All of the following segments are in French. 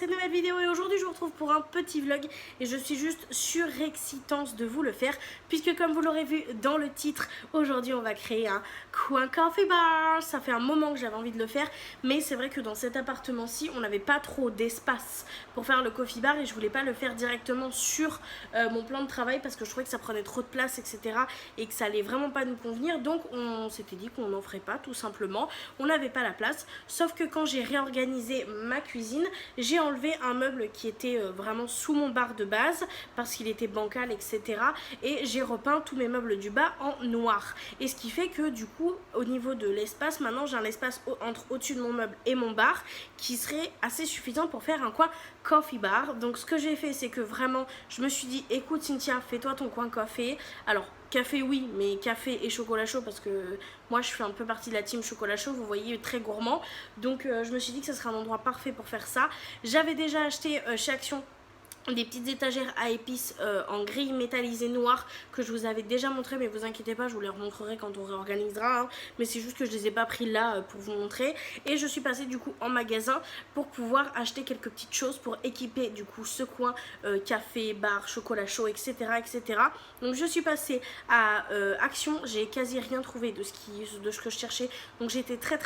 cette nouvelle vidéo et aujourd'hui je vous retrouve pour un petit vlog et je suis juste surexcitante de vous le faire puisque comme vous l'aurez vu dans le titre, aujourd'hui on va créer un coin coffee bar. Ça fait un moment que j'avais envie de le faire mais c'est vrai que dans cet appartement-ci on n'avait pas trop d'espace pour faire le coffee bar et je voulais pas le faire directement sur mon plan de travail parce que je trouvais que ça prenait trop de place etc et que ça allait vraiment pas nous convenir, donc on s'était dit qu'on n'en ferait pas tout simplement, on n'avait pas la place. Sauf que quand j'ai réorganisé ma cuisine, j'ai enlevé un meuble qui était vraiment sous mon bar de base parce qu'il était bancal etc et j'ai repeint tous mes meubles du bas en noir, et ce qui fait que du coup au niveau de l'espace, maintenant j'ai un espace au-dessus de mon meuble et mon bar qui serait assez suffisant pour faire un coin coffee bar. Donc ce que j'ai fait, c'est que vraiment je me suis dit écoute Cynthia, fais-toi ton coin café. Alors café oui, mais café et chocolat chaud parce que moi je fais un peu partie de la team chocolat chaud, vous voyez, très gourmand. Donc je me suis dit que ce serait un endroit parfait pour faire ça. J'avais déjà acheté chez Action des petites étagères à épices en grille métallisée noire que je vous avais déjà montré, mais vous inquiétez pas, je vous les remontrerai quand on réorganisera, hein. Mais c'est juste que je les ai pas pris là pour vous montrer, et je suis passée du coup en magasin pour pouvoir acheter quelques petites choses pour équiper du coup ce coin café, bar, chocolat chaud etc etc. Donc je suis passée à Action, j'ai quasi rien trouvé de ce que je cherchais, donc j'ai été très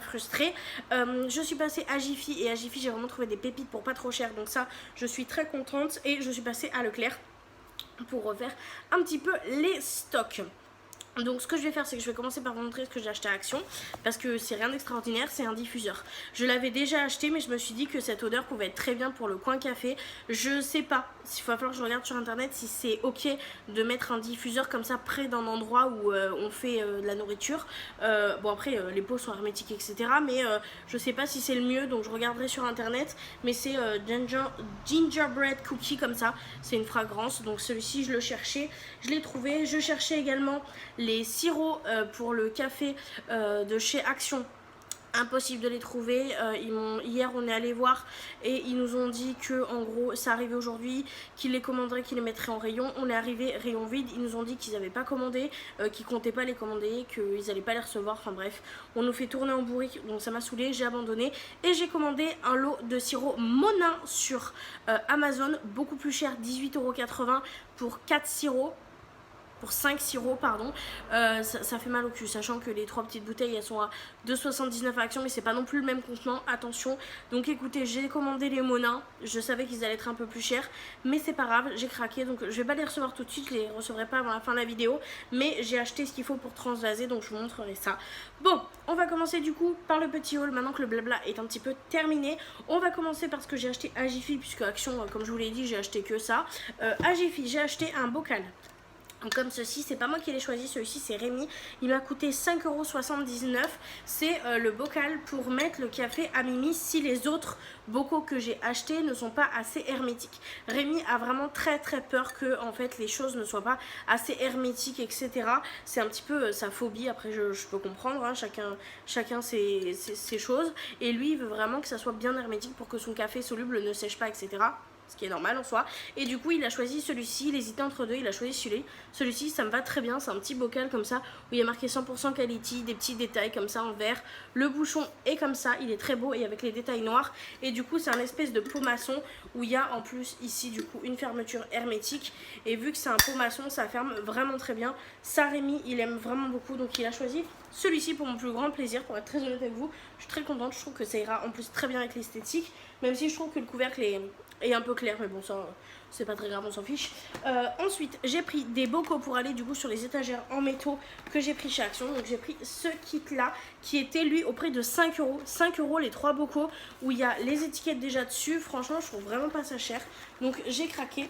frustrée. Je suis passée à Jiffy, et à Jiffy j'ai vraiment trouvé des pépites pour pas trop cher, donc ça je suis très contente. Et je suis passée à Leclerc pour refaire un petit peu les stocks. Donc ce que je vais faire, c'est que je vais commencer par vous montrer ce que j'ai acheté à Action parce que c'est rien d'extraordinaire, c'est un diffuseur. Je l'avais déjà acheté mais je me suis dit que cette odeur pouvait être très bien pour le coin café. Je sais pas, il va falloir que je regarde sur internet si c'est ok de mettre un diffuseur comme ça près d'un endroit où on fait de la nourriture. Bon après les pots sont hermétiques etc, mais je sais pas si c'est le mieux, donc je regarderai sur internet. Mais c'est gingerbread cookie comme ça, c'est une fragrance, donc celui-ci je le cherchais, je l'ai trouvé. Je cherchais également les sirops pour le café de chez Action. Impossible de les trouver. Hier on est allé voir et ils nous ont dit que en gros ça arrivait aujourd'hui, qu'ils les commanderaient, qu'ils les mettraient en rayon. On est arrivé rayon vide, ils nous ont dit qu'ils n'avaient pas commandé, qu'ils comptaient pas les commander, qu'ils n'allaient pas les recevoir, enfin bref, on nous fait tourner en bourrique, donc ça m'a saoulé, j'ai abandonné et j'ai commandé un lot de sirop Monin sur Amazon, beaucoup plus cher, 18,80 € pour 4 sirops. Pour 5 sirops pardon, ça fait mal au cul, sachant que les 3 petites bouteilles elles sont à 2,79 à Action, mais c'est pas non plus le même contenant, attention. Donc écoutez, j'ai commandé les Monins, je savais qu'ils allaient être un peu plus chers, mais c'est pas grave, j'ai craqué, donc je vais pas les recevoir tout de suite, je les recevrai pas avant la fin de la vidéo, mais j'ai acheté ce qu'il faut pour transvaser, donc je vous montrerai ça. Bon, on va commencer du coup par le petit haul, maintenant que le blabla est un petit peu terminé. On va commencer par ce que j'ai acheté à Jiffy, puisque Action, comme je vous l'ai dit, j'ai acheté que ça. À Jiffy, j'ai acheté un bocal. Comme ceci, c'est pas moi qui l'ai choisi, celui-ci c'est Rémi, il m'a coûté 5,79 €. C'est le bocal pour mettre le café à Mimi si les autres bocaux que j'ai achetés ne sont pas assez hermétiques. Rémi a vraiment très peur que en fait les choses ne soient pas assez hermétiques etc. C'est un petit peu sa phobie, après je peux comprendre, hein, chacun ses choses, et lui il veut vraiment que ça soit bien hermétique pour que son café soluble ne sèche pas etc. Ce qui est normal en soi, et du coup il a choisi celui-ci, il hésitait entre deux, il a choisi celui-ci, ça me va très bien, c'est un petit bocal comme ça où il y a marqué 100% quality, des petits détails comme ça en verre, le bouchon est comme ça, il est très beau et avec les détails noirs, et du coup c'est un espèce de pot maçon où il y a en plus ici du coup une fermeture hermétique, et vu que c'est un pot maçon ça ferme vraiment très bien. Ça Rémi il aime vraiment beaucoup, donc il a choisi celui-ci pour mon plus grand plaisir, pour être très honnête avec vous. Je suis très contente, je trouve que ça ira en plus très bien avec l'esthétique, même si je trouve que le couvercle est un peu clair, mais bon ça c'est pas très grave, on s'en fiche. Ensuite j'ai pris des bocaux pour aller du coup sur les étagères en métaux que j'ai pris chez Action. Donc j'ai pris ce kit là qui était lui au prix de 5 €. 5 € les 3 bocaux où il y a les étiquettes déjà dessus. Franchement je trouve vraiment pas ça cher, donc j'ai craqué.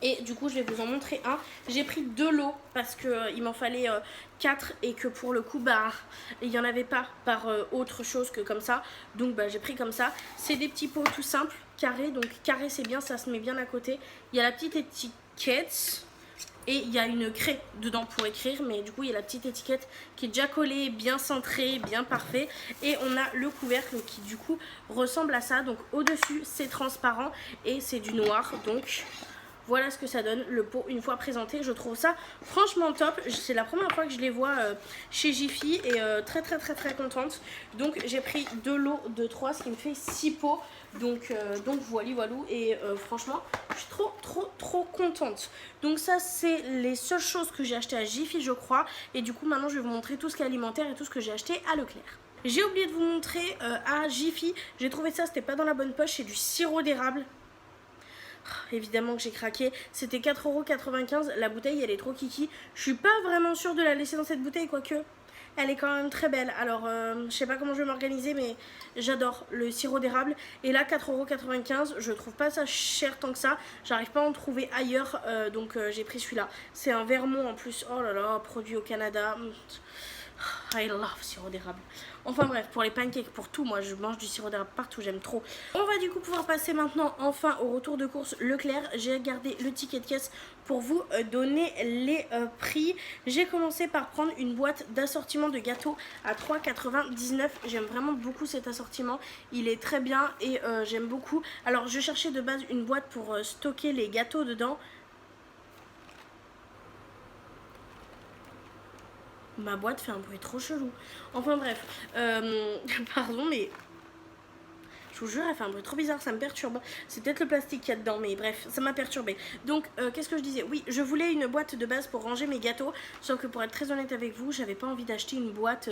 Et du coup je vais vous en montrer un. J'ai pris 2 lots parce que il m'en fallait 4 et que pour le coup bah il n'y en avait pas par autre chose que comme ça. Donc bah j'ai pris comme ça. C'est des petits pots tout simples, carrés. Donc carré c'est bien, ça se met bien à côté. Il y a la petite étiquette et il y a une craie dedans pour écrire, mais du coup il y a la petite étiquette qui est déjà collée, bien centrée, bien parfait. Et on a le couvercle qui du coup ressemble à ça. Donc au dessus c'est transparent et c'est du noir, donc Voilà ce que ça donne le pot une fois présenté. Je trouve ça franchement top. C'est la première fois que je les vois chez Jiffy et très contente. Donc j'ai pris 2 lots de 3, ce qui me fait 6 pots. Donc voilà, et franchement je suis trop contente. Donc ça c'est les seules choses que j'ai acheté à Jiffy je crois. Et du coup maintenant je vais vous montrer tout ce qui est alimentaire et tout ce que j'ai acheté à Leclerc. J'ai oublié de vous montrer à Jiffy, j'ai trouvé ça, c'était pas dans la bonne poche, c'est du sirop d'érable. Évidemment que j'ai craqué, c'était 4,95 €, la bouteille elle est trop kiki. Je suis pas vraiment sûre de la laisser dans cette bouteille, quoique elle est quand même très belle. Alors je sais pas comment je vais m'organiser, mais j'adore le sirop d'érable. Et là 4,95 €, je trouve pas ça cher tant que ça, j'arrive pas à en trouver ailleurs, donc j'ai pris celui-là. C'est un Vermont en plus, oh là là, produit au Canada. I love sirop d'érable. Enfin bref, pour les pancakes, pour tout, moi je mange du sirop d'érable partout, j'aime trop. On va du coup pouvoir passer maintenant enfin au retour de course Leclerc. J'ai gardé le ticket de caisse pour vous donner les prix. J'ai commencé par prendre une boîte d'assortiment de gâteaux à 3,99 €. J'aime vraiment beaucoup cet assortiment, il est très bien et j'aime beaucoup. Alors je cherchais de base une boîte pour stocker les gâteaux dedans. Ma boîte fait un bruit trop chelou. Enfin bref, pardon mais je vous jure elle fait un bruit trop bizarre, ça me perturbe. C'est peut-être le plastique qu'il y a dedans mais bref, ça m'a perturbé. Donc qu'est-ce que je disais? Oui, je voulais une boîte de base pour ranger mes gâteaux. Sauf que pour être très honnête avec vous, j'avais pas envie d'acheter une boîte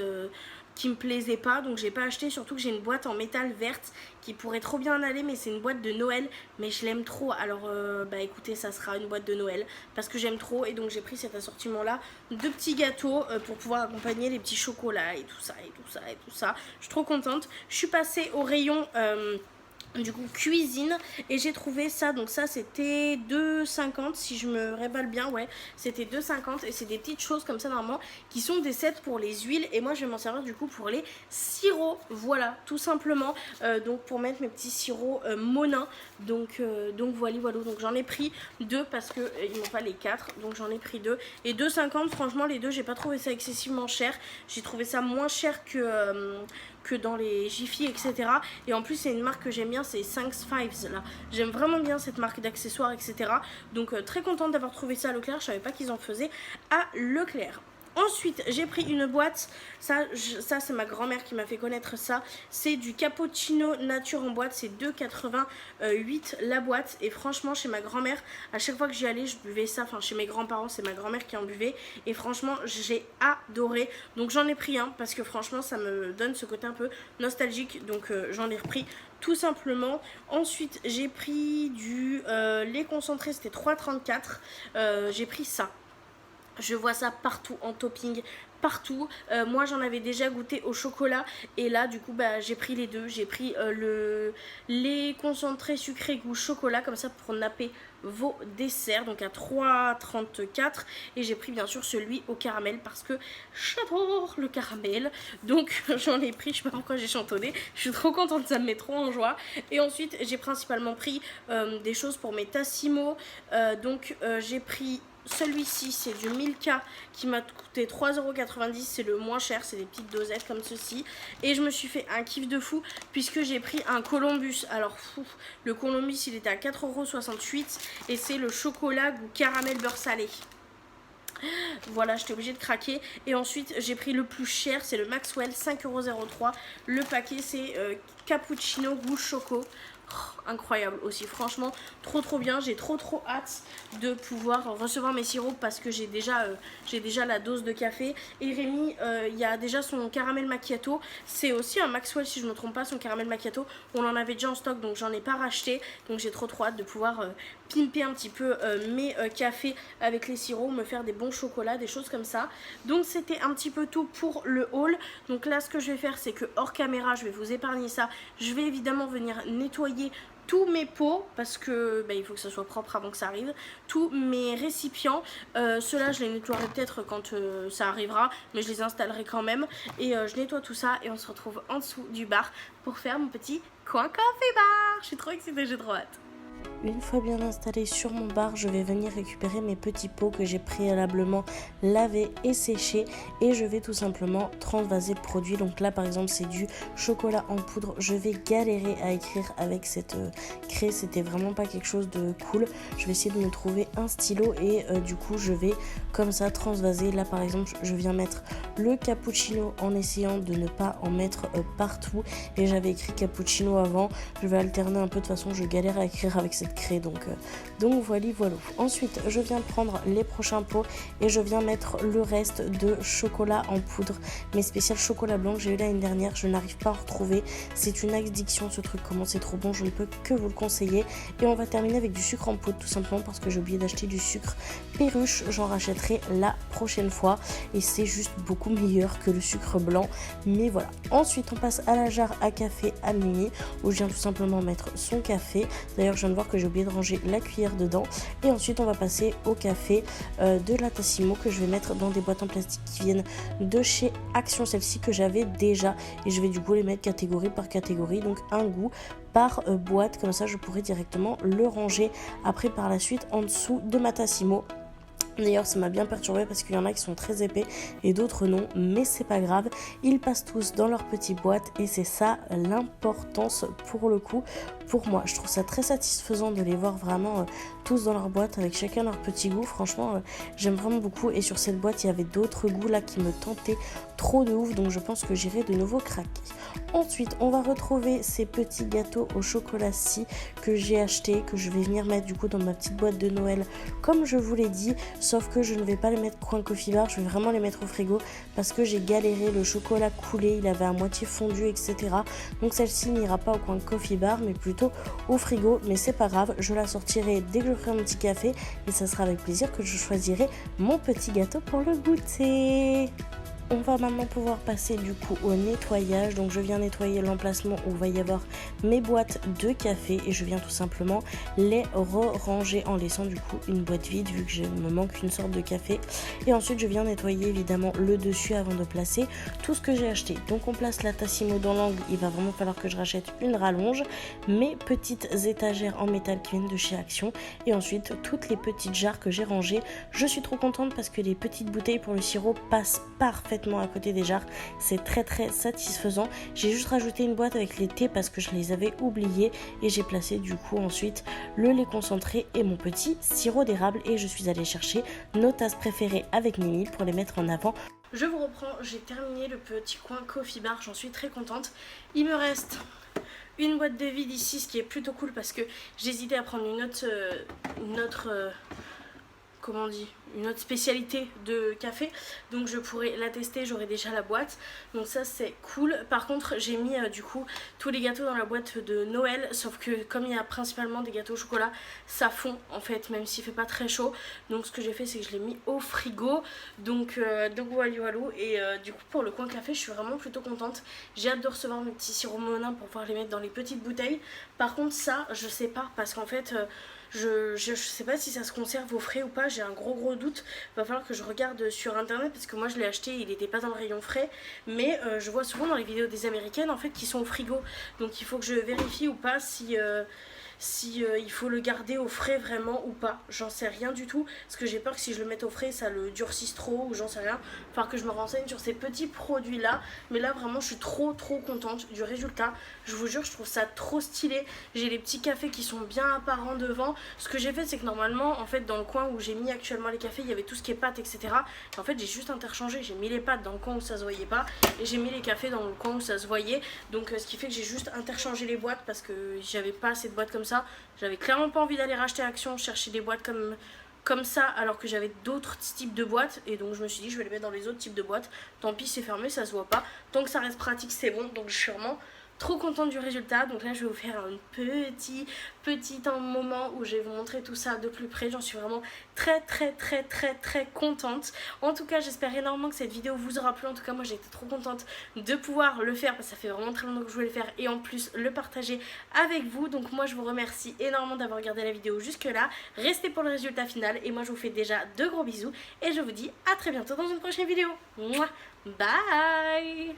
qui me plaisait pas, donc j'ai pas acheté, surtout que j'ai une boîte en métal verte qui pourrait trop bien aller, mais c'est une boîte de Noël, mais je l'aime trop. Alors bah écoutez, ça sera une boîte de Noël parce que j'aime trop, et donc j'ai pris cet assortiment là de petits gâteaux pour pouvoir accompagner les petits chocolats et tout ça et tout ça et tout ça. Je suis trop contente. Je suis passée au rayon du coup cuisine et j'ai trouvé ça. Donc ça c'était 2,50 € si je me rappelle bien, ouais c'était 2,50 € et c'est des petites choses comme ça normalement qui sont des sets pour les huiles, et moi je vais m'en servir du coup pour les sirops, voilà tout simplement. Donc pour mettre mes petits sirops Monin, donc voilà, donc j'en ai pris 2 parce que ils m'ont pas les 4, donc j'en ai pris 2 et 2,50 €. Franchement les deux j'ai pas trouvé ça excessivement cher, j'ai trouvé ça moins cher que dans les Jiffy, etc. Et en plus c'est une marque que j'aime bien, c'est Thanks Fives là. J'aime vraiment bien cette marque d'accessoires, etc. Donc très contente d'avoir trouvé ça à Leclerc, je savais pas qu'ils en faisaient à Leclerc. Ensuite j'ai pris une boîte, ça c'est ma grand-mère qui m'a fait connaître ça, c'est du cappuccino nature en boîte, c'est 2,88 € la boîte, et franchement chez ma grand-mère à chaque fois que j'y allais je buvais ça, enfin chez mes grands-parents c'est ma grand-mère qui en buvait, et franchement j'ai adoré. Donc j'en ai pris un parce que franchement ça me donne ce côté un peu nostalgique, donc j'en ai repris tout simplement. Ensuite j'ai pris du lait concentré, c'était 3,34 €, j'ai pris ça. Je vois ça partout en topping, partout. Moi j'en avais déjà goûté au chocolat et là du coup bah, j'ai pris les deux. J'ai pris le lait concentré sucré goût chocolat comme ça pour napper vos desserts, donc à 3,34 €, et j'ai pris bien sûr celui au caramel parce que j'adore le caramel, donc j'en ai pris, je sais pas pourquoi j'ai chantonné, je suis trop contente, ça me met trop en joie. Et ensuite j'ai principalement pris des choses pour mes Tassimo, donc j'ai pris celui-ci, c'est du Milka qui m'a coûté 3,90 €, c'est le moins cher, c'est des petites dosettes comme ceci. Et je me suis fait un kiff de fou puisque j'ai pris un Columbus. Alors fou, le Columbus il était à 4,68 € et c'est le chocolat goût caramel beurre salé. Voilà, j'étais obligée de craquer. Et ensuite j'ai pris le plus cher, c'est le Maxwell, 5,03 €. Le paquet c'est cappuccino goût choco. Oh, incroyable aussi, franchement trop bien. J'ai trop hâte de pouvoir recevoir mes sirops parce que j'ai déjà la dose de café. Et Rémi il y a déjà son caramel macchiato, c'est aussi un Maxwell si je ne me trompe pas, son caramel macchiato, on en avait déjà en stock donc j'en ai pas racheté, donc j'ai trop hâte de pouvoir pimper un petit peu mes cafés avec les sirops, me faire des bons chocolats, des choses comme ça. Donc c'était un petit peu tout pour le haul. Donc là ce que je vais faire c'est que hors caméra je vais vous épargner ça, je vais évidemment venir nettoyer tous mes pots parce que bah, il faut que ça soit propre avant que ça arrive, tous mes récipients, ceux-là je les nettoierai peut-être quand ça arrivera, mais je les installerai quand même, et je nettoie tout ça et on se retrouve en dessous du bar pour faire mon petit coin café bar. Je suis trop excitée, j'ai trop hâte. une fois bien installé sur mon bar, je vais venir récupérer mes petits pots que j'ai préalablement lavés et séchés et je vais tout simplement transvaser le produit. Donc là par exemple c'est du chocolat en poudre. Je vais galérer à écrire avec cette craie, c'était vraiment pas quelque chose de cool. Je vais essayer de me trouver un stylo et du coup je vais comme ça transvaser. Là par exemple je viens mettre le cappuccino en essayant de ne pas en mettre partout et j'avais écrit cappuccino avant. Je vais alterner un peu, de toute façon je galère à écrire avec cette craie donc voilà. Ensuite je viens prendre les prochains pots et je viens mettre le reste de chocolat en poudre, mes spéciales chocolat blanc que j'ai eu l'année dernière. Je n'arrive pas à retrouver, c'est une addiction ce truc, comment c'est trop bon, je ne peux que vous le conseiller. Et on va terminer avec du sucre en poudre tout simplement parce que j'ai oublié d'acheter du sucre Perruche, j'en rachèterai la prochaine fois et c'est juste beaucoup meilleur que le sucre blanc, mais voilà. Ensuite on passe à la jarre à café à Mimi où je viens tout simplement mettre son café. D'ailleurs je viens de voir que j'ai oublié de ranger la cuillère dedans. Et ensuite on va passer au café de la Tassimo que je vais mettre dans des boîtes en plastique qui viennent de chez Action, celle-ci que j'avais déjà, et je vais du coup les mettre catégorie par catégorie, donc un goût par boîte, comme ça je pourrai directement le ranger après par la suite en dessous de ma Tassimo. D'ailleurs ça m'a bien perturbé parce qu'il y en a qui sont très épais et d'autres non, mais c'est pas grave, ils passent tous dans leur petite boîte et c'est ça l'importance pour le coup. Pour moi je trouve ça très satisfaisant de les voir vraiment tous dans leur boîte avec chacun leur petit goût. Franchement j'aime vraiment beaucoup, et sur cette boîte il y avait d'autres goûts là qui me tentaient trop de ouf, donc je pense que j'irai de nouveau craquer. Ensuite on va retrouver ces petits gâteaux au chocolat scie que j'ai acheté, que je vais venir mettre du coup dans ma petite boîte de Noël comme je vous l'ai dit, sauf que je ne vais pas les mettre coin coffee bar, je vais vraiment les mettre au frigo parce que j'ai galéré, le chocolat coulé, il avait à moitié fondu etc. Donc celle-ci n'ira pas au coin coffee bar mais plutôt au frigo, mais c'est pas grave, je la sortirai dès que je ferai mon petit café et ça sera avec plaisir que je choisirai mon petit gâteau pour le goûter. On va maintenant pouvoir passer du coup au nettoyage. Donc je viens nettoyer l'emplacement où va y avoir mes boîtes de café et je viens tout simplement les ranger en laissant du coup une boîte vide vu que je me manque une sorte de café. Et ensuite je viens nettoyer évidemment le dessus avant de placer tout ce que j'ai acheté. Donc on place la Tassimo dans l'angle, il va vraiment falloir que je rachète une rallonge, mes petites étagères en métal qui viennent de chez Action et ensuite toutes les petites jarres que j'ai rangées. Je suis trop contente parce que les petites bouteilles pour le sirop passent parfaitement à côté des jarres, c'est très satisfaisant. J'ai juste rajouté une boîte avec les thés parce que je les avais oubliés et j'ai placé du coup ensuite le lait concentré et mon petit sirop d'érable et je suis allée chercher nos tasses préférées avec Mimi pour les mettre en avant. Je vous reprends, j'ai terminé le petit coin coffee bar, j'en suis très contente. Il me reste une boîte de vide ici, ce qui est plutôt cool parce que j'hésitais à prendre une autre comment on dit, une autre spécialité de café, donc je pourrais la tester, j'aurai déjà la boîte, donc ça c'est cool. Par contre j'ai mis du coup tous les gâteaux dans la boîte de Noël, sauf que comme il y a principalement des gâteaux au chocolat, ça fond en fait même s'il fait pas très chaud, donc ce que j'ai fait c'est que je l'ai mis au frigo, donc voilà. Et du coup pour le coin café je suis vraiment plutôt contente, j'ai hâte de recevoir mes petits sirops Monin pour pouvoir les mettre dans les petites bouteilles. Par contre ça je sais pas parce qu'en fait je sais pas si ça se conserve au frais ou pas, j'ai un gros doute. Va falloir que je regarde sur internet parce que moi je l'ai acheté, il n'était pas dans le rayon frais. Mais je vois souvent dans les vidéos des américaines en fait qui sont au frigo. Donc il faut que je vérifie ou pas si il faut le garder au frais vraiment ou pas. J'en sais rien du tout parce que j'ai peur que si je le mette au frais ça le durcisse trop ou j'en sais rien. Il va falloir que je me renseigne sur ces petits produits là. Mais là vraiment je suis trop contente du résultat. Je vous jure je trouve ça trop stylé. J'ai les petits cafés qui sont bien apparents devant. Ce que j'ai fait c'est que normalement en fait dans le coin où j'ai mis actuellement les cafés il y avait tout ce qui est pâtes etc. Et en fait j'ai juste interchangé. J'ai mis les pâtes dans le coin où ça se voyait pas et j'ai mis les cafés dans le coin où ça se voyait. Donc ce qui fait que j'ai juste interchangé les boîtes parce que j'avais pas assez de boîtes comme ça. J'avais clairement pas envie d'aller racheter Action, chercher des boîtes comme ça alors que j'avais d'autres types de boîtes et donc je me suis dit je vais les mettre dans les autres types de boîtes. Tant pis c'est fermé, ça se voit pas. Tant que ça reste pratique c'est bon, donc je suis vraiment trop contente du résultat. Donc là je vais vous faire un petit moment où je vais vous montrer tout ça de plus près. J'en suis vraiment très contente. En tout cas j'espère énormément que cette vidéo vous aura plu. En tout cas moi j'ai été trop contente de pouvoir le faire parce que ça fait vraiment très longtemps que je voulais le faire et en plus le partager avec vous. Donc moi je vous remercie énormément d'avoir regardé la vidéo jusque là. Restez pour le résultat final et moi je vous fais déjà de gros bisous et je vous dis à très bientôt dans une prochaine vidéo. Mouah. Bye.